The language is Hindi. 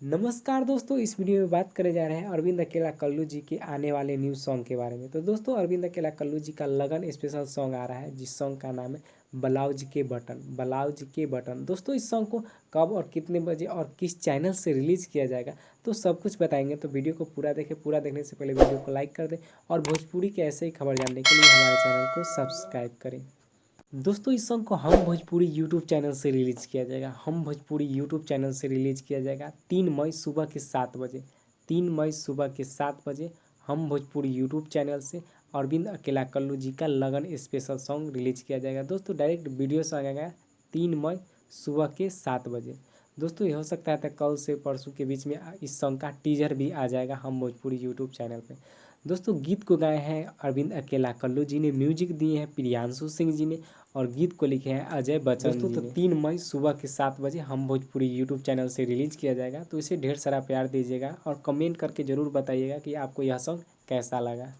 नमस्कार दोस्तों, इस वीडियो में बात करने जा रहे हैं अरविंद अकेला कल्लू जी के आने वाले न्यू सॉन्ग के बारे में। तो दोस्तों, अरविंद अकेला कल्लू जी का लगन स्पेशल सॉन्ग आ रहा है, जिस सॉन्ग का नाम है ब्लाउज के बटन। ब्लाउज के बटन दोस्तों, इस सॉन्ग को कब और कितने बजे और किस चैनल से रिलीज़ किया जाएगा, तो सब कुछ बताएंगे। तो वीडियो को पूरा देखें। पूरा देखने से पहले वीडियो को लाइक कर दें और भोजपुरी के ऐसे ही खबर जानने के लिए हमारे चैनल को सब्सक्राइब करें। दोस्तों, इस सॉन्ग को हम भोजपुरी यूट्यूब चैनल से रिलीज़ किया जाएगा। हम भोजपुरी यूट्यूब चैनल से रिलीज़ किया जाएगा 3 मई सुबह के 7 बजे। 3 मई सुबह के 7 बजे हम भोजपुरी यूट्यूब चैनल से अरविंद अकेला कल्लू जी का लगन स्पेशल सॉन्ग रिलीज़ किया जाएगा। दोस्तों, डायरेक्ट वीडियो से आ जाएगा 3 मई सुबह के 7 बजे। दोस्तों, ये हो सकता है कल से परसों के बीच में इस सॉन्ग का टीजर भी आ जाएगा हम भोजपुरी यूट्यूब चैनल पे। दोस्तों, गीत को गाए हैं अरविंद अकेला कल्लू जी ने, म्यूजिक दिए हैं प्रियांशु सिंह जी ने और गीत को लिखे हैं अजय बच्चन जी ने। दोस्तों, तो 3 मई सुबह के 7 बजे हम भोजपुरी यूट्यूब चैनल से रिलीज़ किया जाएगा। तो इसे ढेर सारा प्यार दीजिएगा और कमेंट करके ज़रूर बताइएगा कि आपको यह सॉन्ग कैसा लगा।